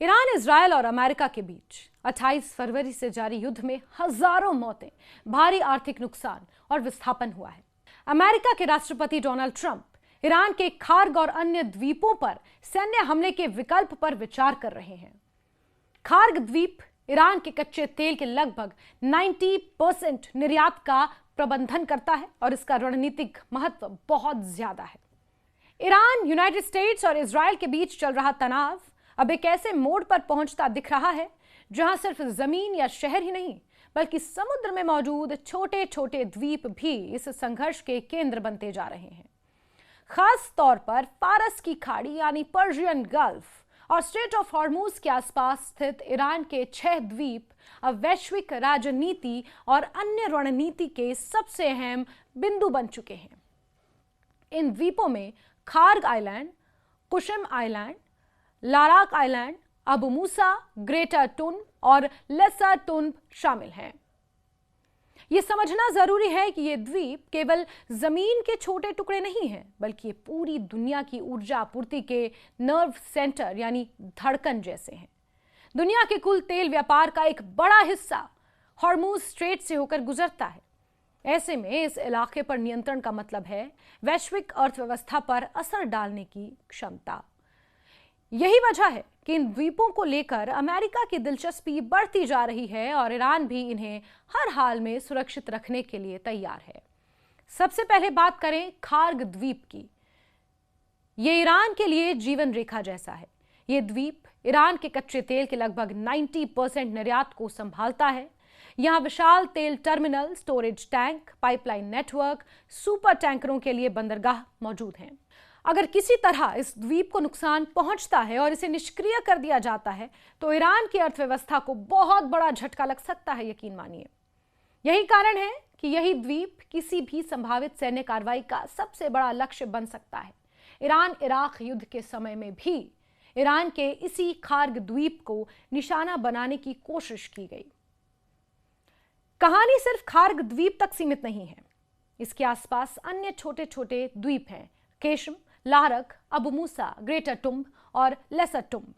Iran, Israel और America के बीच 28 फरवरी से जारी युद्ध में हजारों मौतें, भारी आर्थिक नुकसान और विस्थापन हुआ है। अमेरिका के राष्ट्रपति डोनाल्ड ट्रंप ईरान के खार्ग और अन्य द्वीपों पर सैन्य हमले के विकल्प पर विचार कर रहे हैं। खार्ग द्वीप ईरान के कच्चे तेल के लगभग 90% निर्यात का प्रबंधन करता है और इसका रणनीतिक महत्व बहुत ज्यादा है। ईरान, यूनाइटेड स्टेट्स और इजरायल के बीच चल रहा तनाव अब एक ऐसे मोड़ पर पहुंचता दिख रहा है जहां सिर्फ जमीन या शहर ही नहीं बल्कि समुद्र में मौजूद छोटे छोटे द्वीप भी इस संघर्ष के केंद्र बनते जा रहे हैं। खास तौर पर फारस की खाड़ी यानी पर्शियन गल्फ और स्ट्रेट ऑफ हॉर्मूज के आसपास स्थित ईरान के 6 द्वीप अब वैश्विक राजनीति और अन्य रणनीति के सबसे अहम बिंदु बन चुके हैं। इन द्वीपों में Kharg island, Qeshm island, Larak island, Abu Musa, Greater Tunb और लेसर टुन शामिल हैं। यह समझना जरूरी है कि ये द्वीप केवल जमीन के छोटे टुकड़े नहीं हैं, बल्कि ये पूरी दुनिया की ऊर्जा आपूर्ति के नर्व सेंटर यानी धड़कन जैसे हैं। दुनिया के कुल तेल व्यापार का एक बड़ा हिस्सा हॉर्मूज स्ट्रेट से होकर गुजरता है। ऐसे में इस इलाके पर नियंत्रण का मतलब है वैश्विक अर्थव्यवस्था पर असर डालने की क्षमता। यही वजह है कि इन द्वीपों को लेकर अमेरिका की दिलचस्पी बढ़ती जा रही है और ईरान भी इन्हें हर हाल में सुरक्षित रखने के लिए तैयार है। सबसे पहले बात करें खार्ग द्वीप की। ये ईरान के लिए जीवन रेखा जैसा है। ये द्वीप ईरान के कच्चे तेल के लगभग 90% निर्यात को संभालता है। यहाँ विशाल तेल terminal, storage tank, pipeline network, super टैंकरों के लिए बंदरगाह मौजूद हैं। अगर किसी तरह इस द्वीप को नुकसान पहुंचता है और इसे निष्क्रिय कर दिया जाता है तो ईरान की अर्थव्यवस्था को बहुत बड़ा झटका लग सकता है, यकीन मानिए। यही कारण है कि यही द्वीप किसी भी संभावित सैन्य कार्रवाई का सबसे बड़ा लक्ष्य बन सकता है। ईरान इराक युद्ध के समय में भी ईरान के इसी खार्ग द्वीप को निशाना बनाने की कोशिश की गई। कहानी सिर्फ खार्ग द्वीप तक सीमित नहीं है। इसके आसपास अन्य छोटे छोटे द्वीप हैं। Qeshm, लारक, Abu Musa, greater tomb और लेसर टुम्ब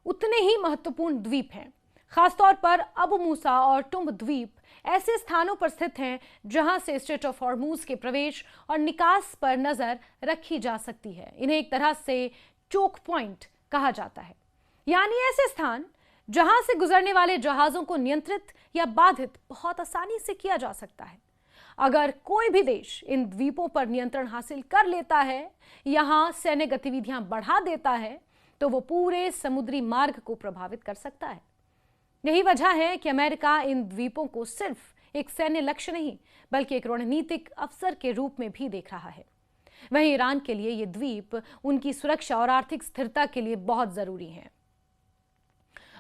उतने ही महत्वपूर्ण द्वीप हैं। खासतौर पर अबू मूसा और टुम्ब द्वीप ऐसे स्थानों पर स्थित हैं जहां से स्ट्रेट ऑफ हॉर्मूज के प्रवेश और निकास पर नजर रखी जा सकती है। इन्हें एक तरह से चोक पॉइंट कहा जाता है, यानी ऐसे स्थान जहां से गुजरने वाले जहाजों को नियंत्रित या बाधित बहुत आसानी से किया जा सकता है। अगर कोई भी देश इन द्वीपों पर नियंत्रण हासिल कर लेता है, यहां सैन्य गतिविधियां बढ़ा देता है, तो वो पूरे समुद्री मार्ग को प्रभावित कर सकता है। यही वजह है कि अमेरिका इन द्वीपों को सिर्फ एक सैन्य लक्ष्य नहीं बल्कि एक रणनीतिक अवसर के रूप में भी देख रहा है। वहीं ईरान के लिए ये द्वीप उनकी सुरक्षा और आर्थिक स्थिरता के लिए बहुत जरूरी है।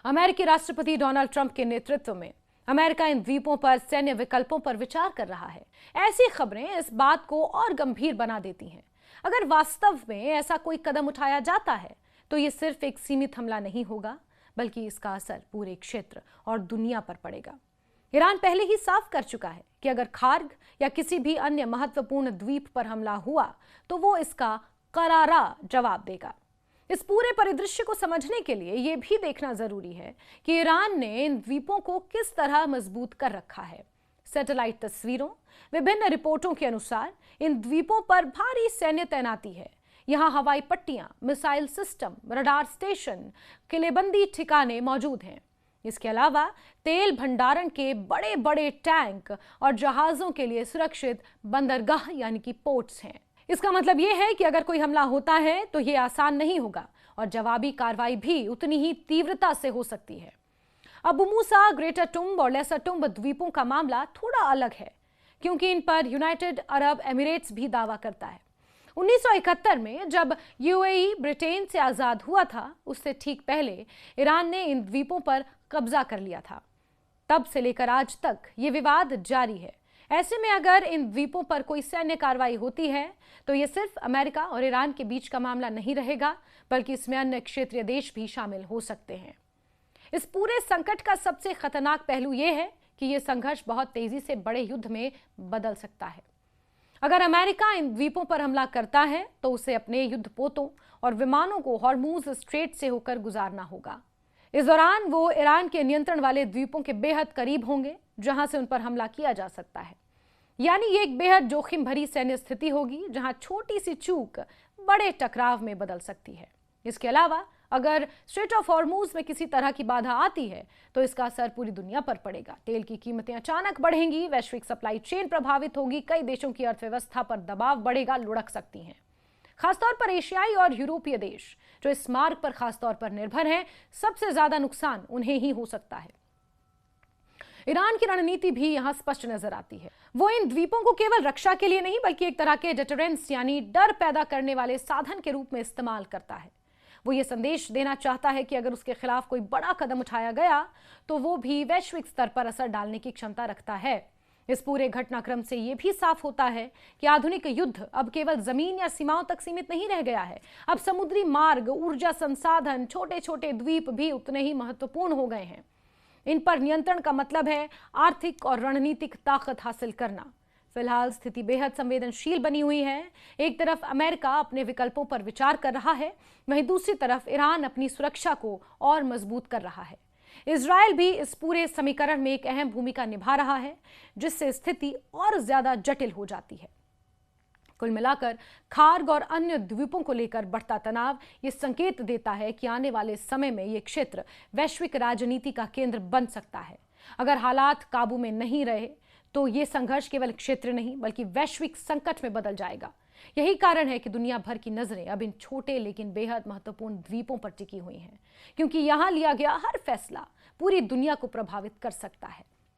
अमेरिकी राष्ट्रपति डोनाल्ड ट्रंप के नेतृत्व में अमेरिका इन द्वीपों पर सैन्य विकल्पों पर विचार कर रहा है। ऐसी खबरें इस बात को और गंभीर बना देती हैं। अगर वास्तव में ऐसा कोई कदम उठाया जाता है तो ये सिर्फ एक सीमित हमला नहीं होगा बल्कि इसका असर पूरे क्षेत्र और दुनिया पर पड़ेगा। ईरान पहले ही साफ कर चुका है कि अगर खार्ग या किसी भी अन्य महत्वपूर्ण द्वीप पर हमला हुआ तो वो इसका करारा जवाब देगा। इस पूरे परिदृश्य को समझने के लिए यह भी देखना जरूरी है कि ईरान ने इन द्वीपों को किस तरह मजबूत कर रखा है। सैटेलाइट तस्वीरों, विभिन्न रिपोर्टों के अनुसार इन द्वीपों पर भारी सैन्य तैनाती है। यहाँ हवाई पट्टियां, मिसाइल सिस्टम, रडार स्टेशन, किलेबंदी ठिकाने मौजूद हैं। इसके अलावा तेल भंडारण के बड़े बड़े टैंक और जहाजों के लिए सुरक्षित बंदरगाह यानी कि पोर्ट्स हैं। इसका मतलब यह है कि अगर कोई हमला होता है तो यह आसान नहीं होगा और जवाबी कार्रवाई भी उतनी ही तीव्रता से हो सकती है। अबू मूसा, ग्रेटर टुम्ब और लेसर टुम्ब द्वीपों का मामला थोड़ा अलग है क्योंकि इन पर यूनाइटेड अरब एमिरेट्स भी दावा करता है। 1971 में जब यूएई ब्रिटेन से आजाद हुआ था, उससे ठीक पहले ईरान ने इन द्वीपों पर कब्जा कर लिया था। तब से लेकर आज तक ये विवाद जारी है। ऐसे में अगर इन द्वीपों पर कोई सैन्य कार्रवाई होती है तो ये सिर्फ अमेरिका और ईरान के बीच का मामला नहीं रहेगा बल्कि इसमें अन्य क्षेत्रीय देश भी शामिल हो सकते हैं। इस पूरे संकट का सबसे खतरनाक पहलू यह है कि यह संघर्ष बहुत तेजी से बड़े युद्ध में बदल सकता है। अगर अमेरिका इन द्वीपों पर हमला करता है तो उसे अपने युद्धपोतों और विमानों को हॉर्मूज स्ट्रेट से होकर गुजारना होगा। इस दौरान वो ईरान के नियंत्रण वाले द्वीपों के बेहद करीब होंगे जहां से उन पर हमला किया जा सकता है। यानी ये एक बेहद जोखिम भरी सैन्य स्थिति होगी जहां छोटी सी चूक बड़े टकराव में बदल सकती है। इसके अलावा अगर स्ट्रेट ऑफ हॉर्मूज में किसी तरह की बाधा आती है तो इसका असर पूरी दुनिया पर पड़ेगा। तेल की कीमतें अचानक बढ़ेंगी, वैश्विक सप्लाई चेन प्रभावित होगी, कई देशों की अर्थव्यवस्था पर दबाव बढ़ेगा, लुढ़क सकती हैं। खासतौर पर एशियाई और यूरोपीय देश जो इस मार्ग पर खासतौर पर निर्भर हैं, सबसे ज्यादा नुकसान उन्हें ही हो सकता है। ईरान की रणनीति भी यहां स्पष्ट नजर आती है। वो इन द्वीपों को केवल रक्षा के लिए नहीं बल्कि एक तरह के डिटरेंस यानी डर पैदा करने वाले साधन के रूप में इस्तेमाल करता है। वो ये संदेश देना चाहता है कि अगर उसके खिलाफ कोई बड़ा कदम उठाया गया तो वो भी वैश्विक स्तर पर असर डालने की क्षमता रखता है। इस पूरे घटनाक्रम से यह भी साफ होता है कि आधुनिक युद्ध अब केवल जमीन या सीमाओं तक सीमित नहीं रह गया है। अब समुद्री मार्ग, ऊर्जा संसाधन, छोटे छोटे द्वीप भी उतने ही महत्वपूर्ण हो गए हैं। इन पर नियंत्रण का मतलब है आर्थिक और रणनीतिक ताकत हासिल करना। फिलहाल स्थिति बेहद संवेदनशील बनी हुई है। एक तरफ अमेरिका अपने विकल्पों पर विचार कर रहा है, वहीं दूसरी तरफ ईरान अपनी सुरक्षा को और मजबूत कर रहा है। इजरायल भी इस पूरे समीकरण में एक अहम भूमिका निभा रहा है, जिससे स्थिति और ज्यादा जटिल हो जाती है। कुल मिलाकर खार्ग और अन्य द्वीपों को लेकर बढ़ता तनाव ये संकेत देता है कि आने वाले समय में ये क्षेत्र वैश्विक राजनीति का केंद्र बन सकता है। अगर हालात काबू में नहीं रहे तो ये संघर्ष केवल क्षेत्र नहीं बल्कि वैश्विक संकट में बदल जाएगा। यही कारण है कि दुनिया भर की नजरें अब इन छोटे लेकिन बेहद महत्वपूर्ण द्वीपों पर टिकी हुई हैं, क्योंकि यहां लिया गया हर फैसला पूरी दुनिया को प्रभावित कर सकता है।